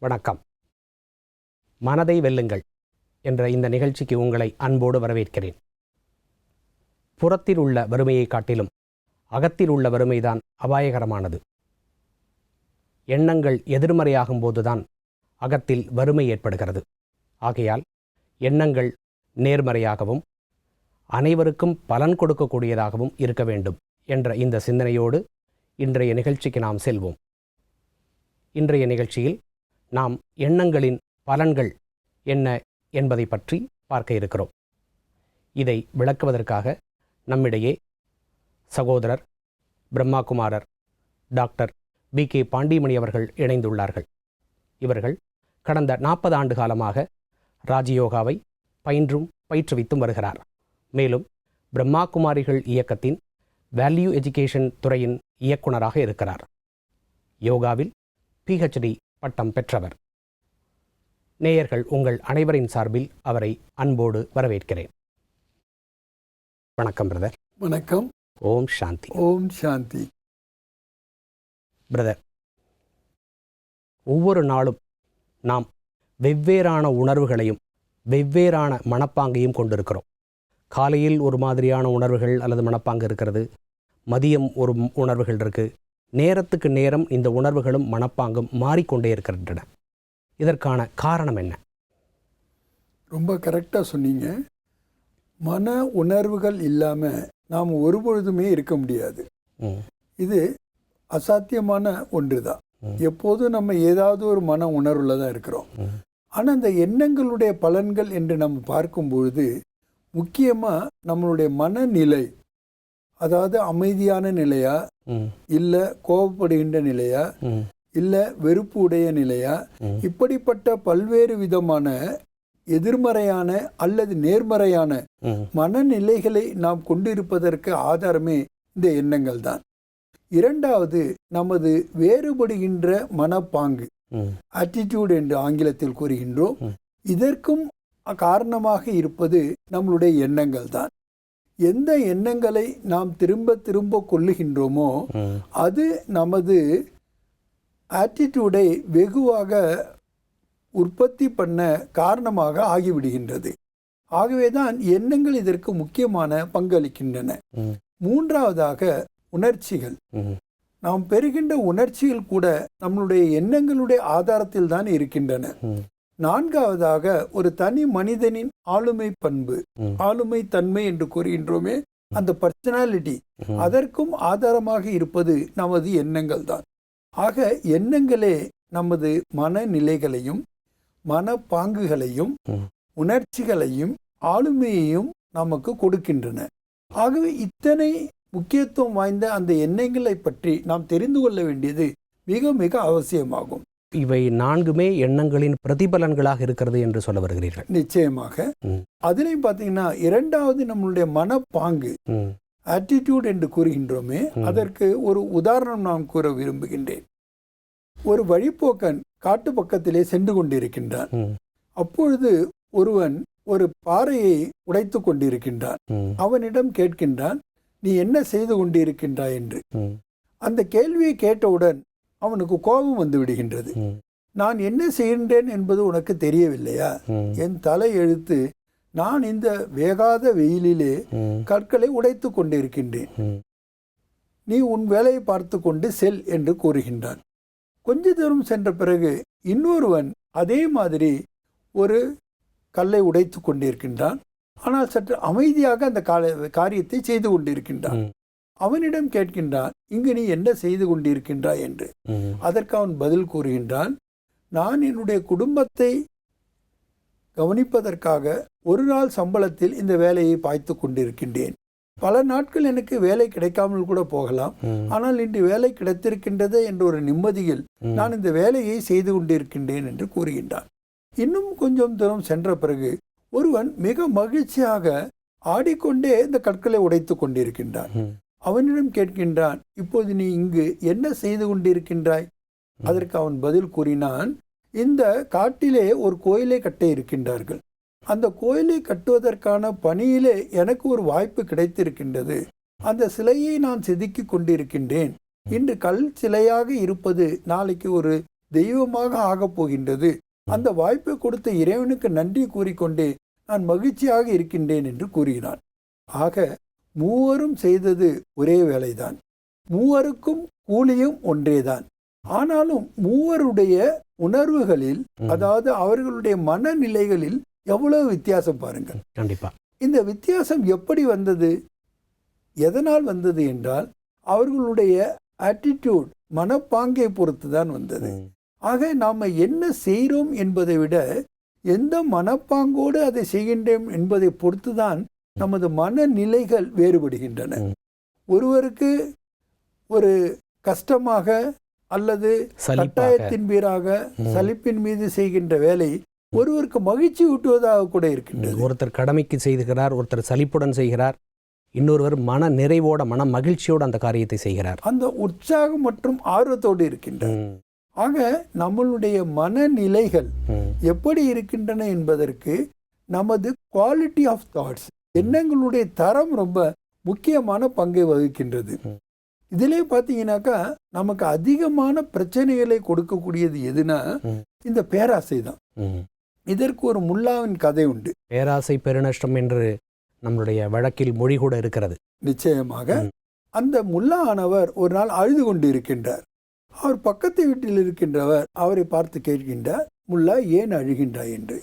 வணக்கம். மனதை வெல்லுங்கள் என்ற இந்த நிகழ்ச்சிக்கு உங்களை அன்போடு வரவேற்கிறேன். புறத்தில் உள்ள வறுமையை காட்டிலும் அகத்தில் உள்ள வறுமைதான் அபாயகரமானது. எண்ணங்கள் எதிர்மறையாகும் போதுதான் அகத்தில் வறுமை ஏற்படுகிறது. ஆகையால் எண்ணங்கள் நேர்மறையாகவும் அனைவருக்கும் பலன் கொடுக்கக்கூடியதாகவும் இருக்க வேண்டும் என்ற இந்த சிந்தனையோடு இன்றைய நிகழ்ச்சிக்கு நாம் செல்வோம். இன்றைய நிகழ்ச்சியில் நாம் எண்ணங்களின் பலன்கள் என்ன என்பதை பற்றி பார்க்க இருக்கிறோம். இதை விளக்குவதற்காக நம்மிடையே சகோதரர் பிரம்மாகுமாரர் டாக்டர் B.K. பாண்டிமணி அவர்கள் இணைந்துள்ளார்கள். இவர்கள் கடந்த 40 ஆண்டு காலமாக ராஜயோகாவை பயின்றும் பயிற்றுவித்தும் வருகிறார். மேலும் பிரம்மாகுமாரிகள் இயக்கத்தின் வேல்யூ எஜுகேஷன் துறையின் இயக்குனராக இருக்கிறார். யோகாவில் PhD பட்டம் பெற்றவர். நேயர்கள் உங்கள் அனைவரின் சார்பில் அவரை அன்போடு வரவேற்கிறேன். வணக்கம் பிரதர். வணக்கம். ஓம் சாந்தி. ஓம் சாந்தி. பிரதர், ஒவ்வொரு நாளும் நாம் வெவ்வேறான உணர்வுகளையும் வெவ்வேறான மனப்பாங்கையும் கொண்டிருக்கிறோம். காலையில் ஒரு மாதிரியான உணர்வுகள் அல்லது மனப்பாங்கு இருக்கிறது, மதியம் ஒரு உணர்வுகள் இருக்குது, நேரத்துக்கு நேரம் இந்த உணர்வுகளும் மனப்பாங்கும் மாறிக்கொண்டே இருக்கின்றன. இதற்கான காரணம் என்ன? ரொம்ப கரெக்டாக சொன்னீங்க. மன உணர்வுகள் இல்லாமல் நாம் ஒருபொழுதுமே இருக்க முடியாது. இது அசாத்தியமான ஒன்று தான். எப்போதும் நம்ம ஏதாவது ஒரு மன உணர்வில் தான் இருக்கிறோம். ஆனால் அந்த எண்ணங்களுடைய பலன்கள் என்று நம்ம பார்க்கும் பொழுது முக்கியமாக நம்மளுடைய மனநிலை, அதாவது அமைதியான நிலையா, இல்லை கோபப்படுகின்ற நிலையா, இல்லை வெறுப்பு உடைய நிலையா, இப்படிப்பட்ட பல்வேறு விதமான எதிர்மறையான அல்லது நேர்மறையான மனநிலைகளை நாம் கொண்டிருப்பதற்கு ஆதாரமே இந்த எண்ணங்கள் தான். இரண்டாவது, நமது வேறுபடுகின்ற மனப்பாங்கு, ஆட்டிடியூட் என்று ஆங்கிலத்தில் கூறுகின்றோம். இதற்கும் காரணமாக இருப்பது நம்மளுடைய எண்ணங்கள் தான். எந்த எண்ணங்களை நாம் திரும்ப திரும்ப கொள்ளுகின்றோமோ அது நமது ஆட்டிடியூடை வெகுவாக உற்பத்தி பண்ண காரணமாக ஆகிவிடுகின்றது. ஆகவே தான் எண்ணங்கள் இதற்கு முக்கியமான பங்களிக்கின்றன. மூன்றாவதாக உணர்ச்சிகள். நாம் பெறுகின்ற உணர்ச்சிகள் கூட நம்மளுடைய எண்ணங்களுடைய ஆதாரத்தில் தான் இருக்கின்றன. நான்காவதாக ஒரு தனி மனிதனின் ஆளுமை பண்பு, ஆளுமை தன்மை என்று கூறுகின்றோமே, அந்த பர்சனாலிட்டி, அதற்கும் ஆதாரமாக இருப்பது நமது எண்ணங்கள் தான். ஆக எண்ணங்களே நமது மனநிலைகளையும் மனப்பாங்குகளையும் உணர்ச்சிகளையும் ஆளுமையையும் நமக்கு கொடுக்கின்றன. ஆகவே இத்தனை முக்கியத்துவம் வாய்ந்த அந்த எண்ணங்களை பற்றி நாம் தெரிந்து கொள்ள வேண்டியது மிக மிக அவசியமாகும். இவை 4மே எண்ணங்களின் பிரதிபலன்களாக இருக்கிறது என்று சொல்ல வருகிறீர்கள். நிச்சயமாக. அதுலேயும் பார்த்தீங்கன்னா, இரண்டாவது நம்மளுடைய மனப்பாங்கு, ஆட்டிடியூட் என்று கூறுகின்றோமே, அதற்கு ஒரு உதாரணம் நான் கூற விரும்புகின்றேன். ஒரு வழிப்போக்கன் காட்டு பக்கத்திலே சென்று கொண்டிருக்கின்றான். அப்பொழுது ஒருவன் ஒரு பாறையை உடைத்து கொண்டிருக்கின்றான். அவனிடம் கேட்கின்றான், நீ என்ன செய்து கொண்டிருக்கின்றாய் என்று. அந்த கேள்வியை கேட்டவுடன் அவனுக்கு கோபம் வந்து விடுகின்றது. நான் என்ன செய்கின்றேன் என்பது உனக்கு தெரியவில்லையா? என் தலை எழுத்து, நான் இந்த வேகாத வெயிலிலே கற்களை உடைத்து கொண்டிருக்கின்றேன். நீ உன் வேலையை பார்த்து கொண்டு செல் என்று கூறுகின்றான். கொஞ்ச தூரம் சென்ற பிறகு இன்னொருவன் அதே மாதிரி ஒரு கல்லை உடைத்து கொண்டிருக்கின்றான். ஆனால் சற்று அமைதியாக அந்த காரியத்தை செய்து கொண்டிருக்கின்றான். அவனிடம் கேட்கின்றான், இங்கு நீ என்ன செய்து கொண்டிருக்கின்றாய் என்று. அதற்கு அவன் பதில் கூறுகின்றான், நான் என்னுடைய குடும்பத்தை கவனிப்பதற்காக ஒரு நாள் சம்பளத்தில் இந்த வேலையை பாய்த்து கொண்டிருக்கின்றேன். பல நாட்கள் எனக்கு வேலை கிடைக்காமல் கூட போகலாம், ஆனால் இன்று வேலை கிடைத்திருக்கின்றது என்ற ஒரு நிம்மதியில் நான் இந்த வேலையை செய்து கொண்டிருக்கின்றேன் என்று கூறுகின்றான். இன்னும் கொஞ்சம் தூரம் சென்ற பிறகு ஒருவன் மிக மகிழ்ச்சியாக ஆடிக்கொண்டே இந்த கற்களை உடைத்து கொண்டிருக்கின்றான். அவனிடம் கேட்கின்றான், இப்போது நீ இங்கு என்ன செய்து கொண்டிருக்கின்றாய்? அதற்கு அவன் பதில் கூறினான், இந்த காட்டிலே ஒரு கோயிலை கட்ட இருக்கின்றார்கள். அந்த கோயிலை கட்டுவதற்கான பணியிலே எனக்கு ஒரு வாய்ப்பு கிடைத்திருக்கின்றது. அந்த சிலையை நான் செதுக்கி கொண்டிருக்கின்றேன். இன்று கல் சிலையாக இருப்பது நாளைக்கு ஒரு தெய்வமாக ஆகப் போகின்றது. அந்த வாய்ப்பை கொடுத்த இறைவனுக்கு நன்றி கூறிக்கொண்டே நான் மகிழ்ச்சியாக இருக்கின்றேன் என்று கூறினான். ஆக மூவரும் செய்தது ஒரே வேலைதான், மூவருக்கும் கூலியும் ஒன்றேதான். ஆனாலும் மூவருடைய உணர்வுகளில், அதாவது அவர்களுடைய மனநிலைகளில் எவ்வளவு வித்தியாசம் பாருங்கள். கண்டிப்பா. இந்த வித்தியாசம் எப்படி வந்தது, எதனால் வந்தது என்றால் அவர்களுடைய ஆட்டிடியூட், மனப்பாங்கை பொறுத்து தான் வந்தது. ஆக நாம் என்ன செய்கிறோம் என்பதை விட எந்த மனப்பாங்கோடு அதை செய்கின்றோம் என்பதை பொறுத்து தான் நமது மனநிலைகள் வேறுபடுகின்றன. ஒருவருக்கு ஒரு கஷ்டமாக அல்லது கட்டாயத்தின் மீறாக சலிப்பின் மீது செய்கின்ற வேலை ஒருவருக்கு மகிழ்ச்சி ஊட்டுவதாக கூட இருக்கின்றது. ஒருத்தர் கடமைக்கு செய்கிறார், ஒருத்தர் சலிப்புடன் செய்கிறார், இன்னொருவர் மன நிறைவோட மன மகிழ்ச்சியோடு அந்த காரியத்தை செய்கிறார். அந்த உற்சாகம் மற்றும் ஆர்வத்தோடு இருக்கின்றார். ஆக நம்மளுடைய மனநிலைகள் எப்படி இருக்கின்றன என்பதற்கு நமது குவாலிட்டி ஆஃப் தாட்ஸ், எண்ணங்களுடைய தரம் ரொம்ப முக்கியமான பங்கை வகிக்கின்றது. இதிலே பார்த்தீங்கன்னாக்கா நமக்கு அதிகமான பிரச்சனைகளை கொடுக்கக்கூடியது எதுனா இந்த பேராசை தான். இதற்கு ஒரு முல்லாவின் கதை உண்டு. பேராசை பெருநஷ்டம் என்று நம்மளுடைய வழக்கில் மொழி கூட இருக்கிறது. நிச்சயமாக. அந்த முல்லா ஆனவர் ஒரு நாள் அழுது கொண்டு இருக்கின்றார். அவர் பக்கத்து வீட்டில் இருக்கின்றவர் அவரை பார்த்து கேட்கின்றார், முல்லா ஏன் அழுகின்றாய் என்று.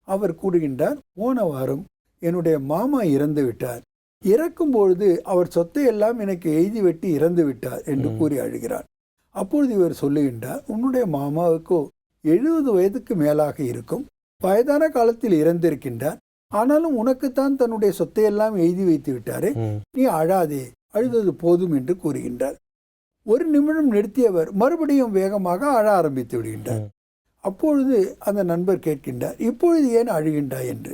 அவர் கூறுகின்றார், போன வாரம் என்னுடைய மாமா இறந்து விட்டார், இறக்கும் பொழுது அவர் சொத்தை எல்லாம் எனக்கு எழுதி வெட்டி இறந்து விட்டார் என்று கூறி அழுகிறார். அப்பொழுது இவர் சொல்லுகின்றார், உன்னுடைய மாமாவுக்கோ 70 வயதுக்கு மேலாக இருக்கும், வயதான காலத்தில் இறந்திருக்கின்றார், ஆனாலும் உனக்குத்தான் தன்னுடைய சொத்தையெல்லாம் எழுதி வைத்து விட்டாரே, நீ அழாதே, அழுதது போதும் என்று கூறுகின்றார். ஒரு நிமிடம் நிறுத்தியவர் மறுபடியும் வேகமாக அழ ஆரம்பித்து விடுகின்றார். அப்பொழுது அந்த நண்பர் கேட்கின்றார், இப்பொழுது ஏன் அழுகின்றாய் என்று.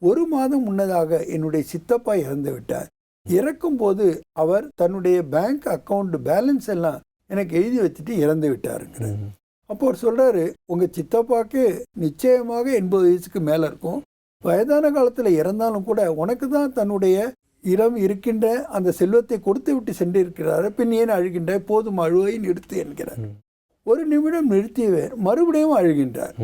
1 மாதம் முன்னதாக என்னுடைய சித்தப்பா இறந்து விட்டார், இறக்கும் போது அவர் தன்னுடைய பேங்க் அக்கவுண்ட் பேலன்ஸ் எல்லாம் எனக்கு எழுதி வச்சுட்டு இறந்து விட்டாருங்கிற. அப்போ அவர் சொல்றாரு, உங்க சித்தப்பாக்கு நிச்சயமாக 80 வயசுக்கு மேல இருக்கும், வயதான காலத்துல இறந்தாலும் கூட உனக்கு தான் தன்னுடைய இடம் இருக்கின்ற அந்த செல்வத்தை கொடுத்து விட்டு சென்றிருக்கிறார், பின் ஏன் அழுகின்றாய், போதும் அழுவை நிறுத்து என்கிறார். 1 நிமிடம் நிறுத்தியவர் மறுபடியும் அழுகின்றார்.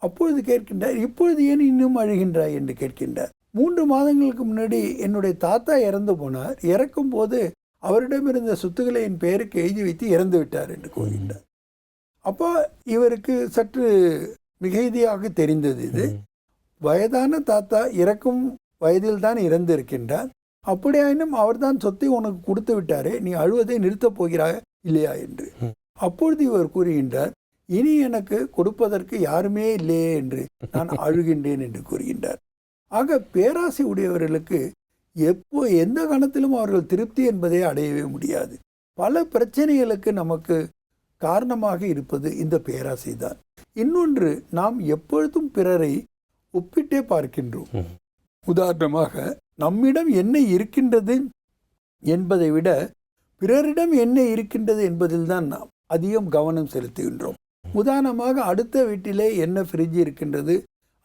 அப்பொழுது கேட்கின்றார், இப்பொழுது ஏன் இன்னும் அழுகின்றாய் என்று கேட்கின்றார். 3 மாதங்களுக்கு முன்னாடி என்னுடைய தாத்தா இறந்து போனார், இறக்கும் போது அவரிடமிருந்த சொத்துக்களை என் பெயருக்கு எழுதி வைத்து இறந்து விட்டார் என்று கூறுகின்றார். அப்போ இவருக்கு சற்று மிகைதியாக தெரிந்தது. இது வயதான தாத்தா இறக்கும் வயதில் தான் இறந்து இருக்கின்றார், அப்படியாயினும் அவர்தான் சொத்தை உனக்கு கொடுத்து விட்டாரே, நீ அழுவதை நிறுத்தப் போகிறாய் இல்லையா என்று. அப்பொழுது இவர் கூறுகின்றார், இனி எனக்கு கொடுப்பதற்கு யாருமே இல்லையே என்று நான் அழுகின்றேன் என்று கூறுகின்றார். ஆக பேராசை உடையவர்களுக்கு எந்த கணத்திலும் அவர்கள் திருப்தி என்பதை அடையவே முடியாது. பல பிரச்சனைகளுக்கு நமக்கு காரணமாக இருப்பது இந்த பேராசை தான். இன்னொன்று, நாம் எப்பொழுதும் பிறரை ஒப்பிட்டே பார்க்கின்றோம். உதாரணமாக, நம்மிடம் என்ன இருக்கின்றது என்பதை விட பிறரிடம் என்ன இருக்கின்றது என்பதில் தான் நாம் அதிகம் கவனம் செலுத்துகின்றோம். உதாரணமாக, அடுத்த வீட்டிலே என்ன ஃப்ரிட்ஜ் இருக்கின்றது,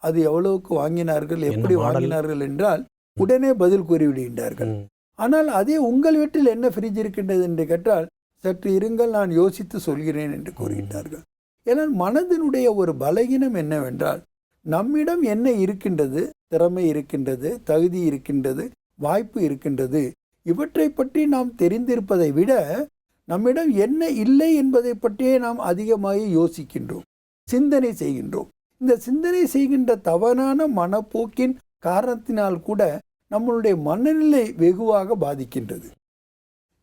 அது எவ்வளவுக்கு வாங்கினார்கள், எப்படி வாங்கினார்கள் என்றால் உடனே பதில் கூறிவிடுகின்றார்கள். ஆனால் அதே உங்கள் வீட்டில் என்ன ஃப்ரிட்ஜ் இருக்கின்றது என்று கேட்டால் சற்று இருங்கள், நான் யோசித்து சொல்கிறேன் என்று கூறுகின்றார்கள். ஏனால் மனதினுடைய ஒரு பலகீனம் என்னவென்றால், நம்மிடம் என்ன இருக்கின்றது, திறமை இருக்கின்றது, தகுதி இருக்கின்றது, வாய்ப்பு இருக்கின்றது, இவற்றை பற்றி நாம் தெரிந்திருப்பதை விட நம்மிடம் என்ன இல்லை என்பதை பற்றியே நாம் அதிகமாக யோசிக்கின்றோம், சிந்தனை செய்கின்றோம். இந்த சிந்தனை செய்கின்ற தவறான மனப்போக்கின் காரணத்தினால் கூட நம்மளுடைய மனநிலை வெகுவாக பாதிக்கின்றது.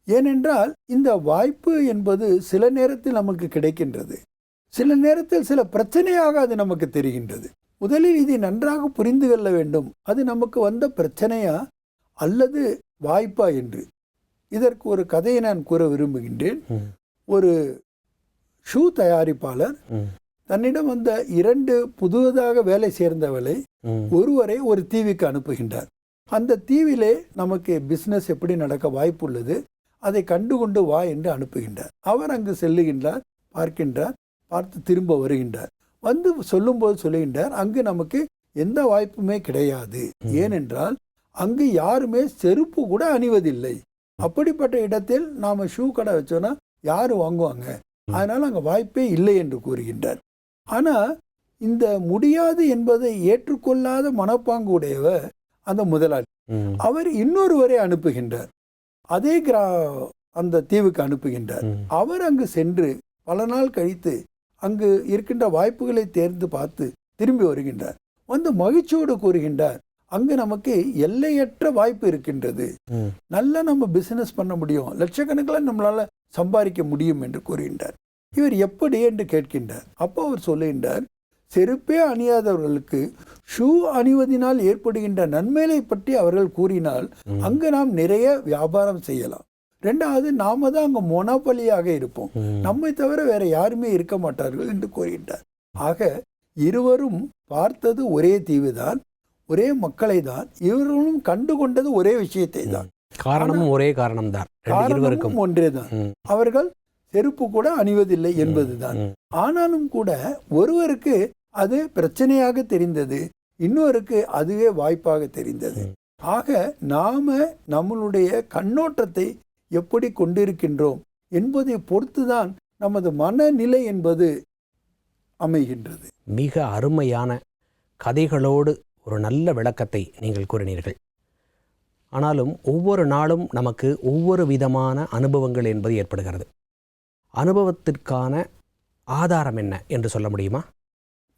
ஏனென்றால் இந்த வாய்ப்பு என்பது சில நேரத்தில் நமக்கு கிடைக்கின்றது, சில நேரத்தில் சில பிரச்சனையாக அது நமக்கு தெரிகின்றது. முதலில் இதை நன்றாக புரிந்து கொள்ள வேண்டும், அது நமக்கு வந்த பிரச்சனையா அல்லது வாய்ப்பா என்று. இதற்கு ஒரு கதையை நான் கூற விரும்புகின்றேன். ஒரு ஷூ தயாரிப்பாளர் தன்னிடம் வந்த 2 புதுவதாக வேலை சேர்ந்தவளை ஒருவரை ஒரு தீவுக்கு அனுப்புகின்றார். அந்த தீவிலே நமக்கு பிஸ்னஸ் எப்படி நடக்க வாய்ப்பு உள்ளது, அதை கண்டுகொண்டு வா என்று அனுப்புகின்றார். அவர் அங்கு செல்லுகின்றார், பார்க்கின்றார், பார்த்து திரும்ப வருகின்றார். வந்து சொல்லும்போது சொல்லுகின்றார், அங்கு நமக்கு எந்த வாய்ப்புமே கிடையாது, ஏனென்றால் அங்கு யாருமே செருப்பு கூட அணிவதில்லை. அப்படிப்பட்ட இடத்தில் நாம் ஷூ கடை வச்சோன்னா யார் வாங்குவாங்க, அதனால் அங்கே வாய்ப்பே இல்லை என்று கூறுகின்றார். ஆனால் இந்த முடியாது என்பதை ஏற்றுக்கொள்ளாத மனப்பாங்கு உடையவர் அந்த முதலாளி. அவர் இன்னொருவரை அனுப்புகின்றார், அதே அந்த தீவுக்கு அனுப்புகின்றார். அவர் அங்கு சென்று பல நாள் கழித்து அங்கு இருக்கின்ற வாய்ப்புகளை தேர்ந்து பார்த்து திரும்பி வருகின்றார். வந்து மகிழ்ச்சியோடு கூறுகின்றார், அங்கு நமக்கு எல்லையற்ற வாய்ப்பு இருக்கின்றது, நல்லா நம்ம பிசினஸ் பண்ண முடியும், லட்சக்கணக்கில் நம்மளால சம்பாதிக்க முடியும் என்று கூறுகின்றார். இவர் எப்படி என்று கேட்கின்றார். அப்போ அவர் சொல்லுகின்றார், செருப்பே அணியாதவர்களுக்கு ஷூ அணிவதனால் ஏற்படுகின்ற நன்மைகளை பற்றி அவர்கள் கூறினால் அங்கு நாம் நிறைய வியாபாரம் செய்யலாம். ரெண்டாவது, நாம தான் அங்கே மொனோபலியாக இருப்போம், நம்மை தவிர வேற யாருமே இருக்க மாட்டார்கள் என்று கூறுகின்றார். ஆக இருவரும் பார்த்தது ஒரே தீவுதான், ஒரே மக்களை தான், இவர்களும் கண்டு கொண்டது ஒரே விஷயத்தை தான், காரணமும் ஒரே காரணம் தான், காரணமும் ஒன்றே தான். அவர்கள் செருப்பு கூட அணிவதில்லை என்பதுதான். ஆனாலும் கூட ஒருவருக்கு அது பிரச்சனையாக தெரிந்தது, இன்னொருக்கு அதுவே வாய்ப்பாக தெரிந்தது. ஆக நாம நம்மளுடைய கண்ணோட்டத்தை எப்படி கொண்டிருக்கின்றோம் என்பதை பொறுத்துதான் நமது மனநிலை என்பது அமைகின்றது. மிக அருமையான கதைகளோடு ஒரு நல்ல விளக்கத்தை நீங்கள் கூறினீர்கள். ஆனாலும் ஒவ்வொரு நாளும் நமக்கு ஒவ்வொரு விதமான அனுபவங்கள் என்பது ஏற்படுகிறது. அனுபவத்திற்கான ஆதாரம் என்ன என்று சொல்ல முடியுமா?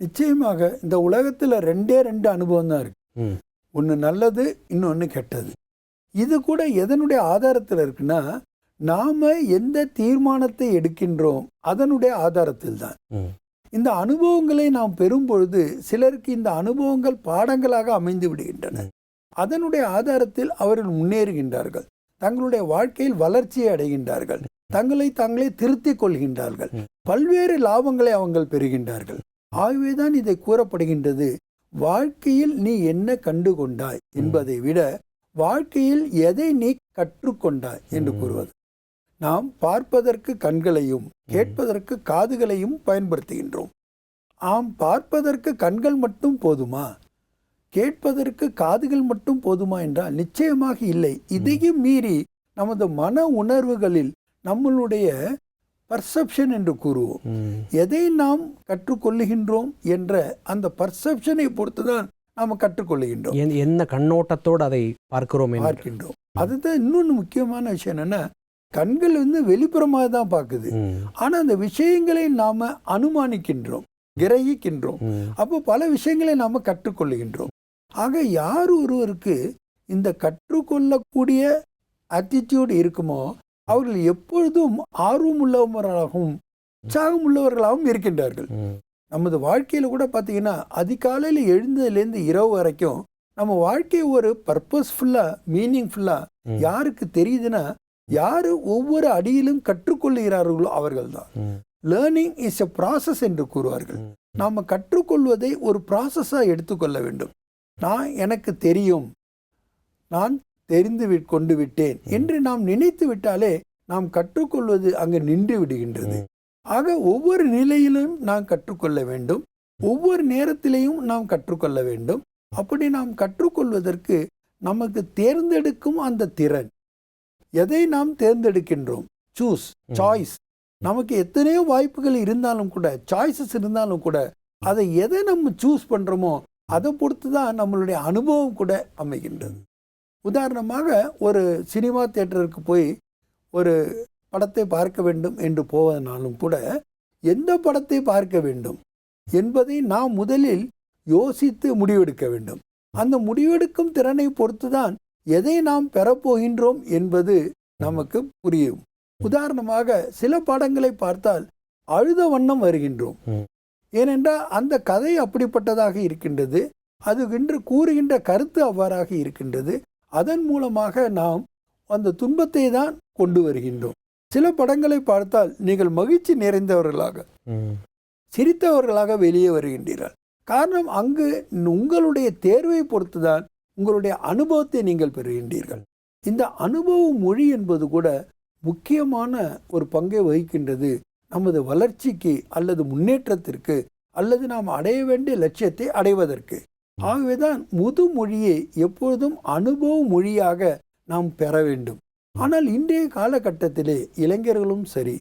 நிச்சயமாக இந்த உலகத்தில் ரெண்டே அனுபவம் தான் இருக்கு. ஒன்று நல்லது, இன்னொன்று கெட்டது. இது கூட எதனுடைய ஆதாரத்தில் இருக்குன்னா, நாம எந்த தீர்மானத்தை எடுக்கின்றோம் அதனுடைய ஆதாரத்தில் தான். இந்த அனுபவங்களை நாம் பெறும் பொழுது சிலருக்கு இந்த அனுபவங்கள் பாடங்களாக அமைந்து விடுகின்றன. அதனுடைய ஆதாரத்தில் அவர்கள் முன்னேறுகின்றார்கள், தங்களுடைய வாழ்க்கையில் வளர்ச்சியை அடைகின்றார்கள், தங்களை தாங்களே திருத்திக் கொள்கின்றார்கள், பல்வேறு லாபங்களை அவங்கள் பெறுகின்றார்கள். ஆகவேதான் இதை கூறப்படுகின்றது, வாழ்க்கையில் நீ என்ன கண்டு கொண்டாய் என்பதை விட வாழ்க்கையில் எதை நீ கற்றுக்கொண்டாய் என்று கூறுவது. நாம் பார்ப்பதற்கு கண்களையும் கேட்பதற்கு காதுகளையும் பயன்படுத்துகின்றோம். பார்ப்பதற்கு கண்கள் மட்டும் போதுமா, கேட்பதற்கு காதுகள் மட்டும் போதுமா என்றால் நிச்சயமாக இல்லை. இதையும் மீறி நமது மன உணர்வுகளில் நம்மளுடைய பர்செப்ஷன் என்று கூறுவோம், எதை நாம் கற்றுக்கொள்ளுகின்றோம் என்ற அந்த பர்செப்ஷனை பொறுத்துதான் நாம் கற்றுக்கொள்ளுகின்றோம், என்ன கண்ணோட்டத்தோடு அதை பார்க்கிறோம். அதுதான் இன்னொன்று முக்கியமான விஷயம். என்னன்னா, கண்கள் வெளிப்புறமாக தான் பார்க்குது, ஆனா அந்த விஷயங்களை நாம அனுமானிக்கின்றோம், கிரகிக்கின்றோம். அப்போ பல விஷயங்களை நாம கற்றுக்கொள்ளுகின்றோம். ஆக யார் ஒருவருக்கு இந்த கற்றுக்கொள்ளக்கூடிய ஆட்டிடியூட் இருக்குமோ அவர்கள் எப்பொழுதும் ஆர்வம் உள்ளவர்களாகவும் உற்சாகம் உள்ளவர்களாகவும் இருக்கின்றார்கள். நமது வாழ்க்கையில கூட பார்த்தீங்கன்னா, அதிகாலையில் எழுந்ததுலேருந்து இரவு வரைக்கும் நம்ம வாழ்க்கையை ஒரு பர்பஸ்ஃபுல்லா மீனிங்ஃபுல்லா யாருக்கு தெரியுதுன்னா, யாரு ஒவ்வொரு அடியிலும் கற்றுக்கொள்ளுகிறார்களோ அவர்கள் தான். லேர்னிங் இஸ் எ ப்ராசஸ் என்று கூறுவார்கள். நாம கற்றுக்கொள்வதை ஒரு ப்ராசஸாக எடுத்துக்கொள்ள வேண்டும். எனக்கு தெரியும், நான் தெரிந்து கொண்டு விட்டேன் என்று நாம் நினைத்து விட்டாலே நாம் கற்றுக்கொள்வது அங்கு நின்று விடுகின்றது. ஆக ஒவ்வொரு நிலையிலும் நாம் கற்றுக்கொள்ள வேண்டும், ஒவ்வொரு நேரத்திலையும் நாம் கற்றுக்கொள்ள வேண்டும். அப்படி நாம் கற்றுக்கொள்வதற்கு நமக்கு தேர்ந்தெடுக்கும் அந்த திறன், எதை நாம் தேர்ந்தெடுக்கின்றோம், சாய்ஸ். நமக்கு எத்தனையோ வாய்ப்புகள் இருந்தாலும் கூட, சாய்ஸஸ் இருந்தாலும் கூட, அதை எதை நம்ம சூஸ் பண்றோமோ அதை பொறுத்து தான் நம்மளுடைய அனுபவம் கூட அமைகின்றது. உதாரணமாக, ஒரு சினிமா தியேட்டருக்கு போய் ஒரு படத்தை பார்க்க வேண்டும் என்று போவதனாலும் கூட எந்த படத்தை பார்க்க வேண்டும் என்பதை நாம் முதலில் யோசித்து முடிவெடுக்க வேண்டும். அந்த முடிவெடுக்கும் திறனை பொறுத்துதான் எதை நாம் பெறப்போகின்றோம் என்பது நமக்கு புரியும். உதாரணமாக, சில படங்களை பார்த்தால் அழுத வண்ணம் வருகின்றோம். ஏனென்றால் அந்த கதை அப்படிப்பட்டதாக இருக்கின்றது, அது என்று கூறுகின்ற கருத்து அவ்வாறாக இருக்கின்றது. அதன் மூலமாக நாம் அந்த துன்பத்தை தான் கொண்டு வருகின்றோம். சில படங்களை பார்த்தால் நீங்கள் மகிழ்ச்சி நிறைந்தவர்களாக, சிரித்தவர்களாக வெளியே வருகின்றீர்கள். காரணம், அங்கு உங்களுடைய தேர்வை பொறுத்துதான் உங்களுடைய அனுபவத்தை நீங்கள் பெறுகின்றீர்கள். இந்த அனுபவ மொழி என்பது கூட முக்கியமான ஒரு பங்கை வகிக்கின்றது நமது வளர்ச்சிக்கு அல்லது முன்னேற்றத்திற்கு அல்லது நாம் அடைய வேண்டிய லட்சியத்தை அடைவதற்கு. ஆகவேதான் முதுமொழியை எப்பொழுதும் அனுபவ மொழியாக நாம் பெற வேண்டும். ஆனால் இன்றைய காலகட்டத்திலே இளைஞர்களும் சரி,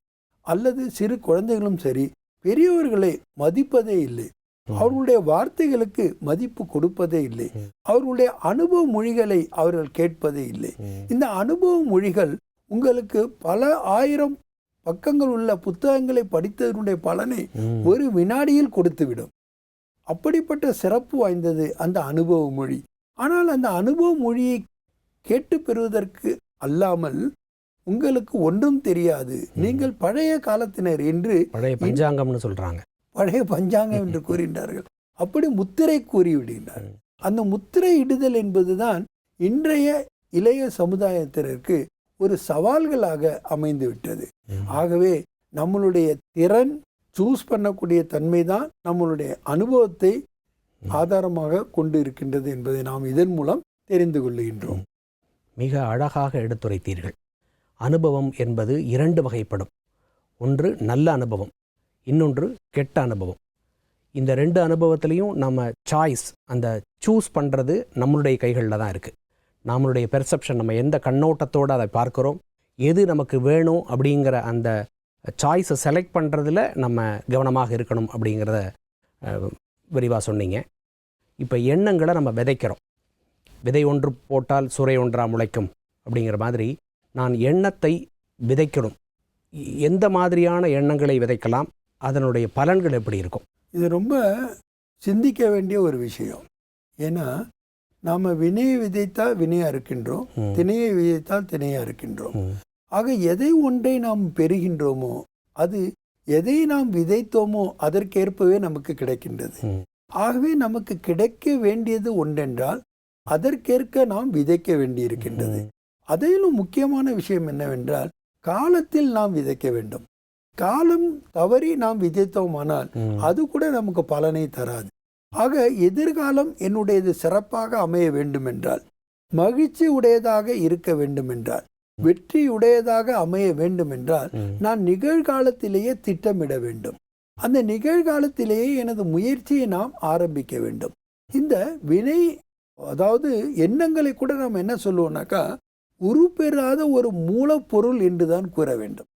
அல்லது சிறு குழந்தைகளும் சரி பெரியவர்களை மதிப்பதே இல்லை. அவர்களுடைய வார்த்தைகளுக்கு மதிப்பு கொடுப்பதே இல்லை. அவர்களுடைய அனுபவ மொழிகளை அவர்கள் கேட்பதே இல்லை. இந்த அனுபவ மொழிகள் உங்களுக்கு பல ஆயிரம் பக்கங்கள் உள்ள புத்தகங்களை படித்ததனுடைய பலனை ஒரு வினாடியில் கொடுத்துவிடும். அப்படிப்பட்ட சிறப்பு வாய்ந்தது அந்த அனுபவ மொழி. ஆனால் அந்த அனுபவ மொழியை கேட்டு பெறுவதற்கு அல்லாமல் உங்களுக்கு ஒன்றும் தெரியாது, நீங்கள் பழைய காலத்தினர் என்று பழைய பஞ்சாங்கம்னு சொல்றாங்க, பழைய பஞ்சாங்கம் என்று கூறுகின்றார்கள். அப்படி முத்திரை கூறிவிடுகின்றார்கள். அந்த முத்திரை இடுதல் என்பதுதான் இன்றைய இளைய சமுதாயத்தினருக்கு ஒரு சவால்களாக அமைந்து விட்டது. ஆகவே நம்மளுடைய திறன் சூஸ் பண்ணக்கூடிய தன்மை தான் நம்மளுடைய அனுபவத்தை ஆதாரமாக கொண்டு இருக்கின்றது என்பதை நாம் இதன் மூலம் தெரிந்து கொள்கின்றோம். மிக அழகாக எடுத்துரைத்தீர்கள். அனுபவம் என்பது 2 வகைப்படும். ஒன்று நல்ல அனுபவம், இன்னொன்று கெட்ட அனுபவம். இந்த 2 அனுபவத்திலையும் நம்ம சாய்ஸ், அந்த சூஸ் பண்ணுறது நம்மளுடைய கைகளில் தான் இருக்குது. நம்மளுடைய பெர்செப்ஷன், நம்ம எந்த கண்ணோட்டத்தோடு அதை பார்க்குறோம், எது நமக்கு வேணும் அப்படிங்கிற அந்த சாய்ஸை செலக்ட் பண்ணுறதுல நம்ம கவனமாக இருக்கணும் அப்படிங்கிறத விரிவாக சொன்னீங்க. இப்போ எண்ணங்களை நம்ம விதைக்கிறோம். விதை ஒன்று போட்டால் சுரை ஒன்றா முளைக்கும் அப்படிங்கிற மாதிரி நான் எண்ணத்தை விதைக்கணும். எந்த மாதிரியான எண்ணங்களை விதைக்கலாம், அதனுடைய பலன்கள் எப்படி இருக்கும்? இது ரொம்ப சிந்திக்க வேண்டிய ஒரு விஷயம். ஏன்னா நாம் வினையை விதைத்தால் வினையாக இருக்கின்றோம், திணையை விதைத்தால் திணையாக இருக்கின்றோம். ஆக எதை ஒன்றை நாம் பெறுகின்றோமோ அது எதை நாம் விதைத்தோமோ அதற்கேற்பவே நமக்கு கிடைக்கின்றது. ஆகவே நமக்கு கிடைக்க வேண்டியது ஒன்றென்றால் அதற்கேற்க நாம் விதைக்க வேண்டியிருக்கின்றது. அதிலும் முக்கியமான விஷயம் என்னவென்றால் காலத்தில் நாம் விதைக்க வேண்டும். காலம் தவறி நாம் விதைத்தோமானால் அது கூட நமக்கு பலனை தராது. ஆக எதிர்காலம் என்னுடையது சிறப்பாக அமைய வேண்டுமென்றால், மகிழ்ச்சி உடையதாக இருக்க வேண்டுமென்றால், வெற்றி உடையதாக அமைய வேண்டுமென்றால் நான் நிகழ்காலத்திலேயே திட்டமிட வேண்டும். அந்த நிகழ்காலத்திலேயே எனது முயற்சியை நாம் ஆரம்பிக்க வேண்டும். இந்த வினை, அதாவது எண்ணங்களை கூட நாம் என்ன சொல்லுவோம்னாக்கா உருப்பெறாத ஒரு மூலப்பொருள் என்றுதான் கூற வேண்டும்.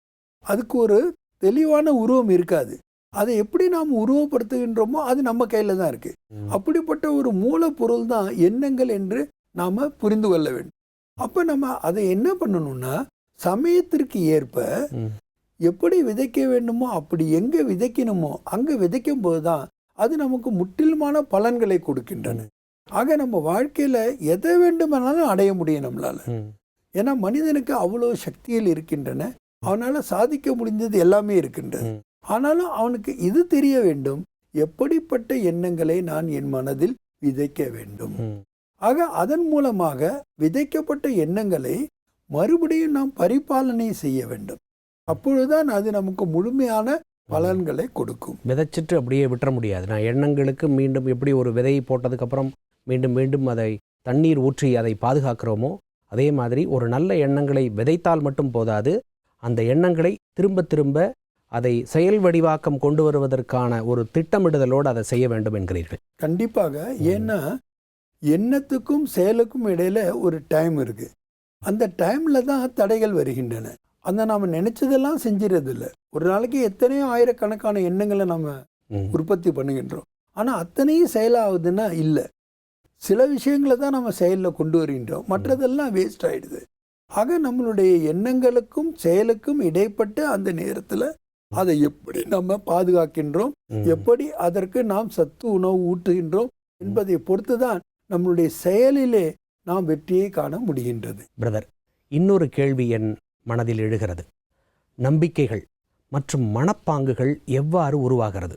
அதுக்கு ஒரு தெளிவான உருவம் இருக்காது. அதை எப்படி நாம் உருவப்படுத்துகின்றோமோ அது நம்ம கையில் தான் இருக்கு. அப்படிப்பட்ட ஒரு மூலப்பொருள் தான் எண்ணங்கள் என்று நாம் புரிந்து கொள்ள வேண்டும். அப்போ நம்ம அதை என்ன பண்ணணும்னா சமயத்திற்கு ஏற்ப எப்படி விதைக்க வேண்டுமோ அப்படி எங்கே விதைக்கணுமோ அங்கே விதைக்கும் போது தான் அது நமக்கு முற்றிலுமான பலன்களை கொடுக்கின்றன. ஆக நம்ம வாழ்க்கையில் எதை வேண்டுமானாலும் அடைய முடியும் நம்மளால. ஏன்னா மனிதனுக்கு அவ்வளோ சக்திகள் இருக்கின்றன, அவனால் சாதிக்க முடிஞ்சது எல்லாமே இருக்கின்றது. ஆனாலும் அவனுக்கு இது தெரிய வேண்டும், எப்படிப்பட்ட எண்ணங்களை நான் என் மனதில் விதைக்க வேண்டும். ஆக அதன் மூலமாக விதைக்கப்பட்ட எண்ணங்களை மறுபடியும் நாம் பரிபாலனை செய்ய வேண்டும். அப்பொழுதுதான் அது நமக்கு முழுமையான பலன்களை கொடுக்கும். விதைச்சிட்டு அப்படியே விட்டுற முடியாது. நான் எண்ணங்களுக்கு மீண்டும் எப்படி ஒரு விதையை போட்டதுக்கப்புறம் மீண்டும் மீண்டும் அதை தண்ணீர் ஊற்றி அதை பாதுகாக்கிறோமோ அதே மாதிரி ஒரு நல்ல எண்ணங்களை விதைத்தால் மட்டும் போதாது, அந்த எண்ணங்களை திரும்ப திரும்ப அதை செயல் வடிவாக்கம் கொண்டு வருவதற்கான ஒரு திட்டமிடுதலோடு அதை செய்ய வேண்டும் என்கிறீர்கள். கண்டிப்பாக. ஏன்னா எண்ணத்துக்கும் செயலுக்கும் இடையில ஒரு டைம் இருக்கு. அந்த டைம்ல தான் தடைகள் வருகின்றன. அந்த நாம் நினைச்சதெல்லாம் செஞ்சிடறதில்லை. ஒரு நாளைக்கு எத்தனையோ ஆயிரக்கணக்கான எண்ணங்களை நம்ம உற்பத்தி பண்ணுகின்றோம். ஆனால் அத்தனையும் செயலாகுதுன்னா இல்லை. சில விஷயங்களை தான் நம்ம செயலில் கொண்டு வருகின்றோம், மற்றதெல்லாம் வேஸ்ட் ஆகிடுது. ஆக நம்மளுடைய எண்ணங்களுக்கும் செயலுக்கும் இடைப்பட்டு அந்த நேரத்தில் அதை எப்படி நம்ம பாதுகாக்கின்றோம், எப்படி அதற்கு நாம் சத்து உணவு ஊட்டுகின்றோம் என்பதை பொறுத்து தான் நம்மளுடைய செயலிலே நாம் வெற்றியை காண முடிகின்றது. பிரதர், இன்னொரு கேள்வி என் மனதில் எழுகிறது. நம்பிக்கைகள் மற்றும் மனப்பாங்குகள் எவ்வாறு உருவாகிறது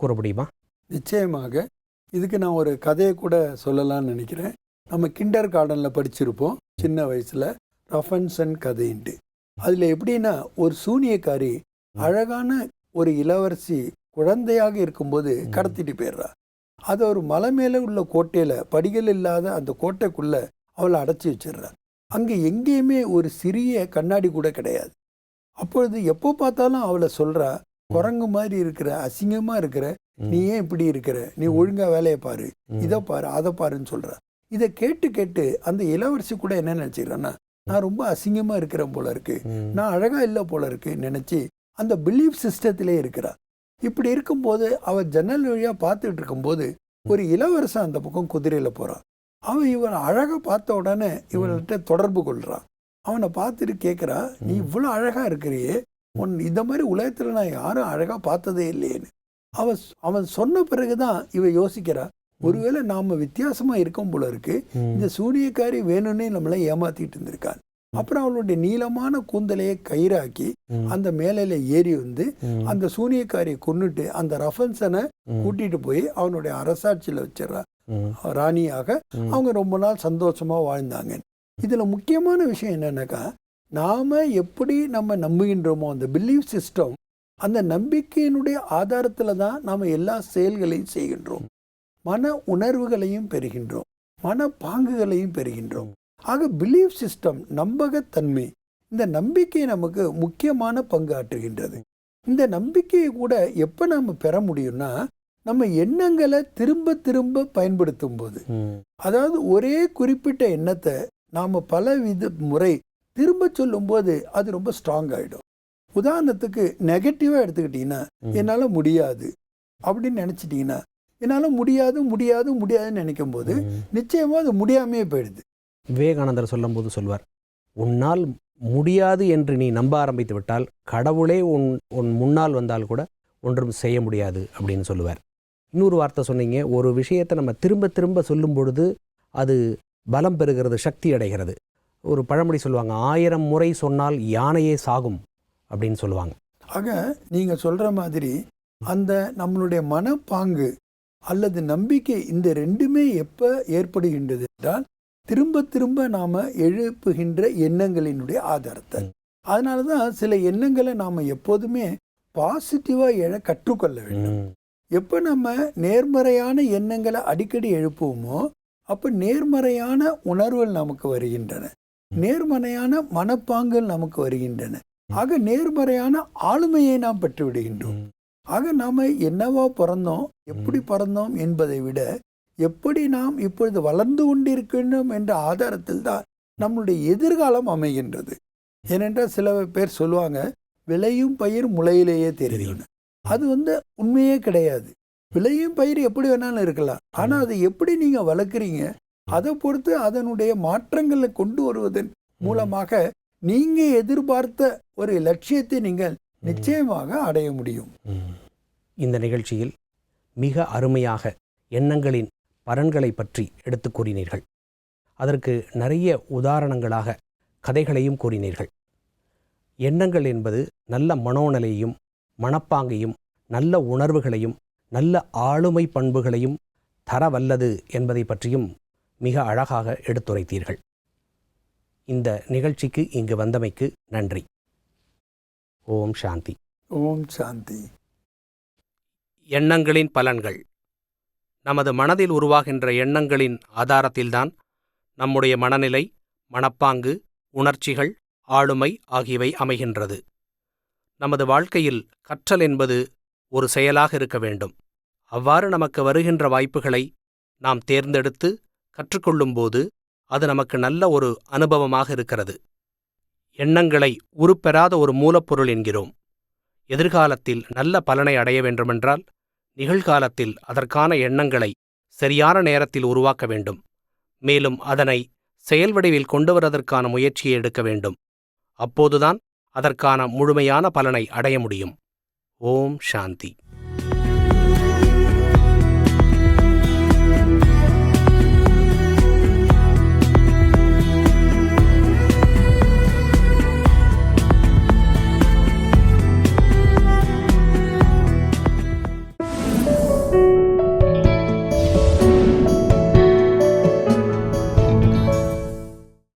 கூற முடியுமா? நிச்சயமாக. இதுக்கு நான் ஒரு கதையை கூட சொல்லலாம்னு நினைக்கிறேன். நம்ம கிண்டர் கார்டனில் படிச்சிருப்போம் சின்ன வயசில், ரஃபன்சன் கதைன்ட்டு. அதில் எப்படின்னா ஒரு சூனியக்காரி அழகான ஒரு இளவரசி குழந்தையாக இருக்கும்போது கடத்திட்டு போயிடுறா. அதை ஒரு மலை மேலே உள்ள கோட்டையில் படிகள் இல்லாத அந்த கோட்டைக்குள்ளே அவளை அடைச்சி வச்சிடுறா. அங்கே எங்கேயுமே ஒரு சிறிய கண்ணாடி கூட கிடையாது. அப்பொழுது எப்போ பார்த்தாலும் அவளை சொல்கிறா, குரங்கு மாதிரி இருக்கிற, அசிங்கமாக இருக்கிற, நீ ஏன் இப்படி இருக்கிற, நீ ஒழுங்காக வேலையை பாரு, இதை பாரு அதை பாருன்னு சொல்கிறா. இதை கேட்டு கேட்டு அந்த இளவரசி கூட என்ன நினச்சிக்கிறான்னா, நான் ரொம்ப அசிங்கமாக இருக்கிறேன் போல இருக்கு, நான் அழகாக இல்லை போல இருக்கு நினச்சி அந்த பிலீஃப் சிஸ்டத்திலே இருக்கிறாள். இப்படி இருக்கும்போது அவள் ஜன்னல் வழியாக பார்த்துட்டு இருக்கும்போது ஒரு இளவரசன் அந்த பக்கம் குதிரையில் போகிறான். அவன் இவனை அழகாக பார்த்த உடனே இவன்கிட்ட தொடர்பு கொள்கிறான். அவனை பார்த்துட்டு கேட்குறா, நீ இவ்வளோ அழகாக இருக்கிறியே, இந்த மாதிரி உலகத்தில் நான் யாரும் அழகாக பார்த்ததே இல்லையேன்னு. அவன் சொன்ன பிறகுதான் இவன் யோசிக்கிறா, ஒருவேளை நாம் வித்தியாசமாக இருக்கும் போல இருக்கு, இந்த சூனியக்காரி வேணும்னே நம்மளை ஏமாத்திட்டு இருந்திருக்கான். அப்புறம் அவளுடைய நீளமான கூந்தலையை கயிறாக்கி அந்த மேலையில ஏறி வந்து அந்த சூனியக்காரியை கொன்னுட்டு அந்த ரஃபன்சனை கூட்டிட்டு போய் அவனுடைய அரசாட்சியில் வச்சிடறா ராணியாக. அவங்க ரொம்ப நாள் சந்தோஷமா வாழ்ந்தாங்க. இதுல முக்கியமான விஷயம் என்னன்னாக்கா, நாம எப்படி நம்ம நம்புகின்றோமோ அந்த பிலீஃப் சிஸ்டம், அந்த நம்பிக்கையினுடைய ஆதாரத்துல தான் நாம எல்லா செயல்களையும் செய்கின்றோம், மன உணர்வுகளையும் பெறுகின்றோம், மன பாங்குகளையும் பெறுகின்றோம். ஆக பிலீஃப் சிஸ்டம், நம்பகத்தன்மை, இந்த நம்பிக்கை நமக்கு முக்கியமான பங்கு ஆற்றுகின்றது. இந்த நம்பிக்கையை கூட எப்போ நாம் பெற முடியும்னா, நம்ம எண்ணங்களை திரும்ப திரும்ப பயன்படுத்தும் போது. அதாவது ஒரே குறிப்பிட்ட எண்ணத்தை நாம் பல முறை திரும்ப சொல்லும் போது அது ரொம்ப ஸ்ட்ராங் ஆகிடும். உதாரணத்துக்கு நெகட்டிவாக எடுத்துக்கிட்டிங்கன்னா, என்னால் முடியாது அப்படின்னு நினச்சிட்டிங்கன்னா, என்னால் முடியாது முடியாது முடியாதுன்னு நினைக்கும் போது நிச்சயமாக அது முடியாமே போயிடுது. விவேகானந்தர் சொல்லும்போது சொல்வார், உன்னால் முடியாது என்று நீ நம்ப ஆரம்பித்து விட்டால் கடவுளே உன் முன்னால் வந்தால் கூட ஒன்றும் செய்ய முடியாது அப்படின்னு சொல்லுவார். இன்னொரு வார்த்தை சொன்னீங்க, ஒரு விஷயத்தை நம்ம திரும்ப திரும்ப சொல்லும் பொழுது அது பலம் பெறுகிறது, சக்தி அடைகிறது. ஒரு பழமொழி சொல்லுவாங்க, 1000 முறை சொன்னால் யானையே சாகும் அப்படின்னு சொல்லுவாங்க. ஆக நீங்கள் சொல்கிற மாதிரி அந்த நம்மளுடைய மனப்பாங்கு அல்லது நம்பிக்கை, இந்த ரெண்டுமே எப்போ ஏற்படுகின்றது என்றால் திரும்ப திரும்ப நாம் எழுப்புகின்ற எண்ணங்களினுடைய ஆதாரத்தை. அதனால தான் சில எண்ணங்களை நாம் எப்போதுமே பாசிட்டிவாக கற்றுக்கொள்ள வேண்டும். எப்போ நம்ம நேர்மறையான எண்ணங்களை அடிக்கடி எழுப்புவோமோ அப்போ நேர்மறையான உணர்வுகள் நமக்கு வருகின்றன, நேர்மறையான மனப்பாங்குகள் நமக்கு வருகின்றன. ஆக நேர்மறையான ஆளுமையை நாம் பெற்று விடுகின்றோம். ஆக நாம் என்னவா பிறந்தோம், எப்படி பிறந்தோம் என்பதை விட எப்படி நாம் இப்பொழுது வளர்ந்து கொண்டிருக்கின்றோம் என்ற ஆதாரத்தில் தான் நம்முடைய எதிர்காலம் அமைகின்றது. ஏனென்றால் சில பேர் சொல்லுவாங்க, விளையும் பயிர் முளையிலேயே தெரியும். அது உண்மையே கிடையாது. விளையும் பயிர் எப்படி வேணாலும் இருக்கலாம், ஆனால் அதை எப்படி நீங்கள் வளர்க்குறீங்க அதை பொறுத்து அதனுடைய மாற்றங்களை கொண்டு வருவதன் மூலமாக நீங்கள் எதிர்பார்த்த ஒரு லட்சியத்தை நீங்கள் நிச்சயமாக அடைய முடியும். இந்த நிகழ்ச்சியில் மிக அருமையாக எண்ணங்களின் பலன்களை பற்றி எடுத்து கூறினீர்கள். அதற்கு நிறைய உதாரணங்களாக கதைகளையும் கூறினீர்கள். எண்ணங்கள் என்பது நல்ல மனோநிலையையும் மனப்பாங்கையும் நல்ல உணர்வுகளையும் நல்ல ஆளுமை பண்புகளையும் தரவல்லது என்பதை பற்றியும் மிக அழகாக எடுத்துரைத்தீர்கள். இந்த நிகழ்ச்சிக்கு இங்கு வந்தமைக்கு நன்றி. ஓம் சாந்தி. ஓம் சாந்தி. எண்ணங்களின் பலன்கள். நமது மனதில் உருவாகின்ற எண்ணங்களின் ஆதாரத்தில்தான் நம்முடைய மனநிலை, மனப்பாங்கு, உணர்ச்சிகள், ஆளுமை ஆகியவை அமைகின்றது. நமது வாழ்க்கையில் கற்றல் என்பது ஒரு செயலாக இருக்க வேண்டும். அவ்வாறு நமக்கு வருகின்ற வாய்ப்புகளை நாம் தேர்ந்தெடுத்து கற்றுக்கொள்ளும்போது அது நமக்கு நல்ல ஒரு அனுபவமாக இருக்கிறது. எண்ணங்களை உருப்பெறாத ஒரு மூலப்பொருள் என்கிறோம். எதிர்காலத்தில் நல்ல பலனை அடைய வேண்டுமென்றால் நிகழ்காலத்தில் அதற்கான எண்ணங்களை சரியான நேரத்தில் உருவாக்க வேண்டும். மேலும் அதனை செயல் வடிவில் கொண்டு வருவதற்கான முயற்சியை எடுக்க வேண்டும். அப்போதுதான் அதற்கான முழுமையான பலனை அடைய முடியும். ஓம் சாந்தி.